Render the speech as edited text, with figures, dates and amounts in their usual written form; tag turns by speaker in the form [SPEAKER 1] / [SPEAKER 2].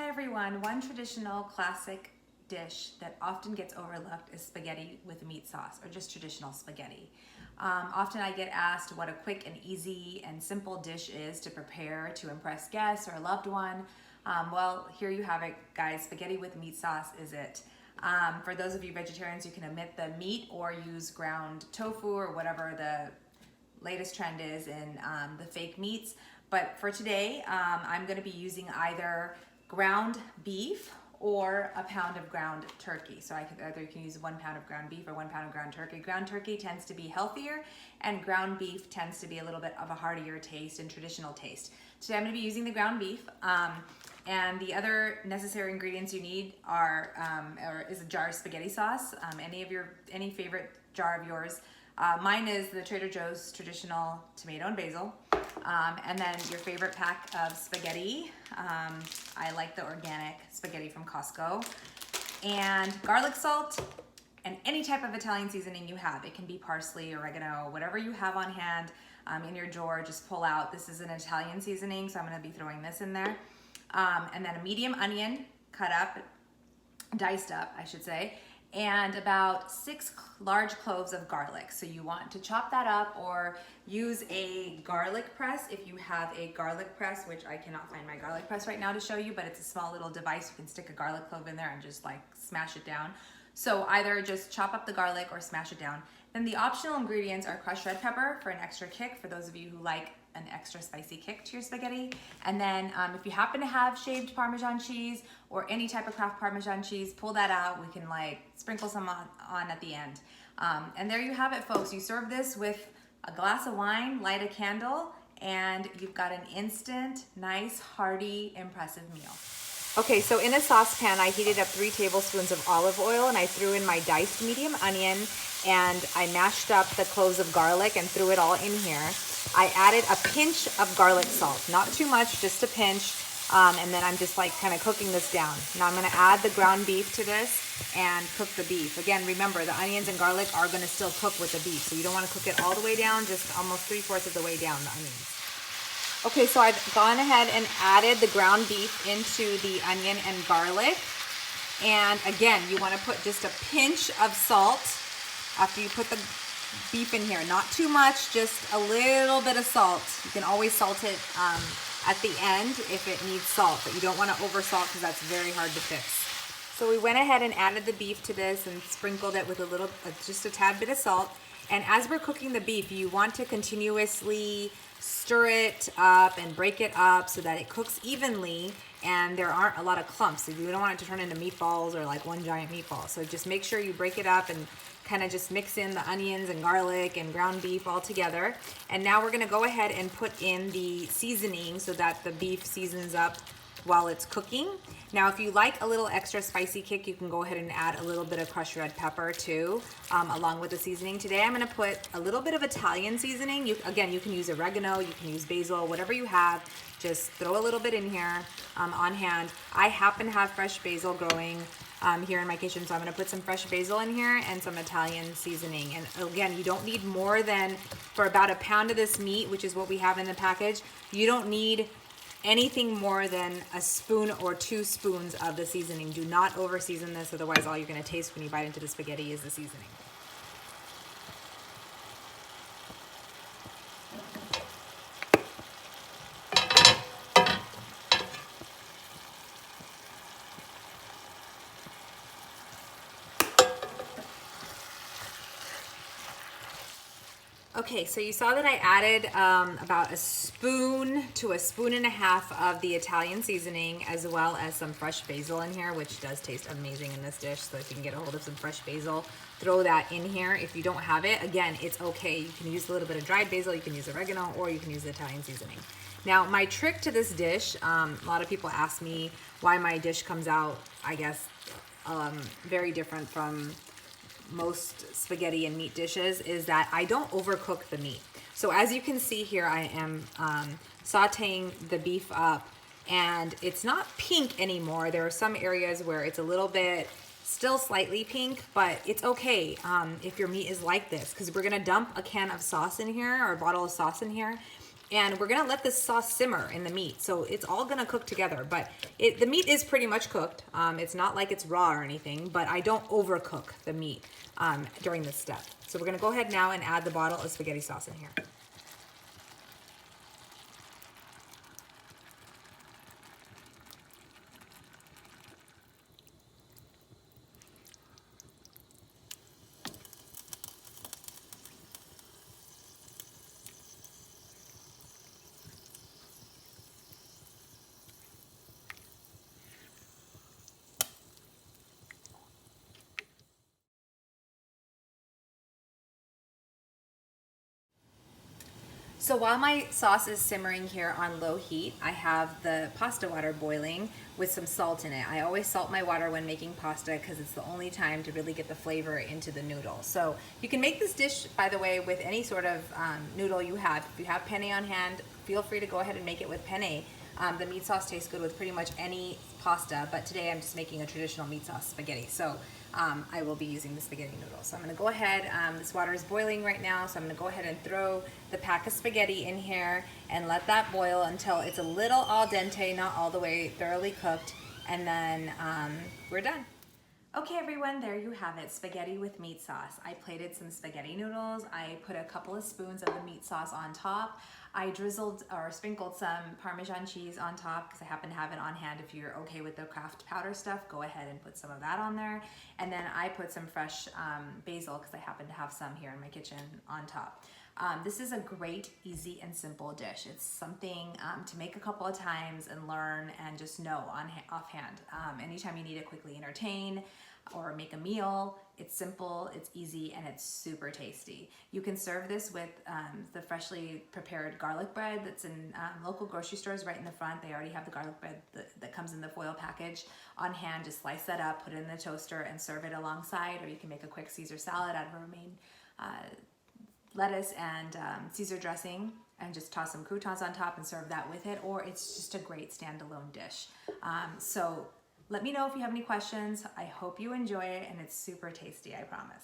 [SPEAKER 1] Hi everyone. One traditional classic dish that often gets overlooked is spaghetti with meat sauce, or just traditional spaghetti. Often I get asked what a quick and easy and simple dish is to prepare to impress guests or a loved one. Well, here you have it, guys. Spaghetti with meat sauce is it. For those of you vegetarians, you can omit the meat or use ground tofu or whatever the latest trend is in the fake meats. But for today, I'm going to be using either ground beef or a pound of ground turkey. So you can use 1 pound of ground beef or 1 pound of ground turkey. Ground turkey tends to be healthier, and ground beef tends to be a little bit of a heartier taste and traditional taste. Today I'm going to be using the ground beef, and the other necessary ingredients you need is a jar of spaghetti sauce. Any favorite jar of yours. Mine is the Trader Joe's traditional tomato and basil. And then your favorite pack of spaghetti. I like the organic spaghetti from Costco. And garlic salt and any type of Italian seasoning you have. It can be parsley, oregano, whatever you have on hand in your drawer, just pull out. This is an Italian seasoning, so I'm going to be throwing this in there. And then a medium onion cut up, diced up, I should say. And about 6 large cloves of garlic. So you want to chop that up or use a garlic press if you have a garlic press, which I cannot find my garlic press right now to show you, but it's a small little device. You can stick a garlic clove in there and just like smash it down. So either just chop up the garlic or smash it down. Then the optional ingredients are crushed red pepper for an extra kick, for those of you who like an extra spicy kick to your spaghetti. And then if you happen to have shaved Parmesan cheese or any type of Kraft Parmesan cheese, pull that out. We can like sprinkle some on at the end. And there you have it, folks. You serve this with a glass of wine, light a candle, and you've got an instant, nice, hearty, impressive meal. Okay, so in a saucepan, I heated up 3 tablespoons of olive oil, and I threw in my diced medium onion, and I mashed up the cloves of garlic and threw it all in here. I added a pinch of garlic salt, not too much, just a pinch, and then I'm just like kind of cooking this down. Now I'm going to add the ground beef to this and cook the beef. Again, remember, the onions and garlic are going to still cook with the beef, so you don't want to cook it all the way down, just almost 3/4 of the way down, the onions. Okay, so I've gone ahead and added the ground beef into the onion and garlic. And again, you want to put just a pinch of salt after you put the beef in here. Not too much, just a little bit of salt. You can always salt it at the end if it needs salt, but you don't want to over salt because that's very hard to fix. So we went ahead and added the beef to this and sprinkled it with just a tad bit of salt. And as we're cooking the beef, you want to continuously stir it up and break it up so that it cooks evenly and there aren't a lot of clumps. So you don't want it to turn into meatballs or like one giant meatball. So just make sure you break it up and kind of just mix in the onions and garlic and ground beef all together. And now we're going to go ahead and put in the seasoning so that the beef seasons up while it's cooking. Now, if you like a little extra spicy kick, you can go ahead and add a little bit of crushed red pepper too, along with the seasoning. Today, I'm going to put a little bit of Italian seasoning. Again, you can use oregano, you can use basil, whatever you have. Just throw a little bit in here on hand. I happen to have fresh basil growing here in my kitchen, so I'm going to put some fresh basil in here and some Italian seasoning. And again, you don't need more than, for about a pound of this meat, which is what we have in the package, you don't need anything more than a spoon or 2 spoons of the seasoning. Do not over season this, otherwise all you're going to taste when you bite into the spaghetti is the seasoning. Okay, so you saw that I added about a spoon to a spoon and a half of the Italian seasoning, as well as some fresh basil in here, which does taste amazing in this dish. So if you can get a hold of some fresh basil, throw that in here. If you don't have it, again, it's okay. You can use a little bit of dried basil, you can use oregano, or you can use the Italian seasoning. Now, my trick to this dish, a lot of people ask me why my dish comes out, I guess, very different from most spaghetti and meat dishes, is that I don't overcook the meat. So as you can see here, I am sauteing the beef up, and it's not pink anymore. There are some areas where it's a little bit still slightly pink, but it's okay if your meat is like this, because we're gonna dump a can of sauce in here, or a bottle of sauce in here, And we're gonna let this sauce simmer in the meat. So it's all gonna cook together, but the meat is pretty much cooked. It's not like it's raw or anything, but I don't overcook the meat during this step. So we're gonna go ahead now and add the bottle of spaghetti sauce in here. So while my sauce is simmering here on low heat, I have the pasta water boiling with some salt in it. I always salt my water when making pasta because it's the only time to really get the flavor into the noodle. So you can make this dish, by the way, with any sort of noodle you have. If you have penne on hand, feel free to go ahead and make it with penne. The meat sauce tastes good with pretty much any pasta, but today I'm just making a traditional meat sauce spaghetti. So I will be using the spaghetti noodles. So I'm gonna go ahead, this water is boiling right now, so I'm gonna go ahead and throw the pack of spaghetti in here and let that boil until it's a little al dente, not all the way thoroughly cooked, and then we're done. Okay everyone, there you have it, spaghetti with meat sauce. I plated some spaghetti noodles, I put a couple of spoons of the meat sauce on top. I drizzled or sprinkled some Parmesan cheese on top because I happen to have it on hand. If you're okay with the craft powder stuff, go ahead and put some of that on there. And then I put some fresh basil because I happen to have some here in my kitchen on top. This is a great, easy, and simple dish. It's something to make a couple of times and learn and just know offhand. Anytime you need to quickly entertain or make a meal, it's simple, it's easy, and it's super tasty. You can serve this with the freshly prepared garlic bread that's in local grocery stores right in the front. They already have the garlic bread that comes in the foil package on hand. Just slice that up, put it in the toaster, and serve it alongside. Or you can make a quick Caesar salad out of romaine lettuce and Caesar dressing and just toss some croutons on top and serve that with it, or it's just a great standalone dish. So let me know if you have any questions. I hope you enjoy it, and it's super tasty, I promise.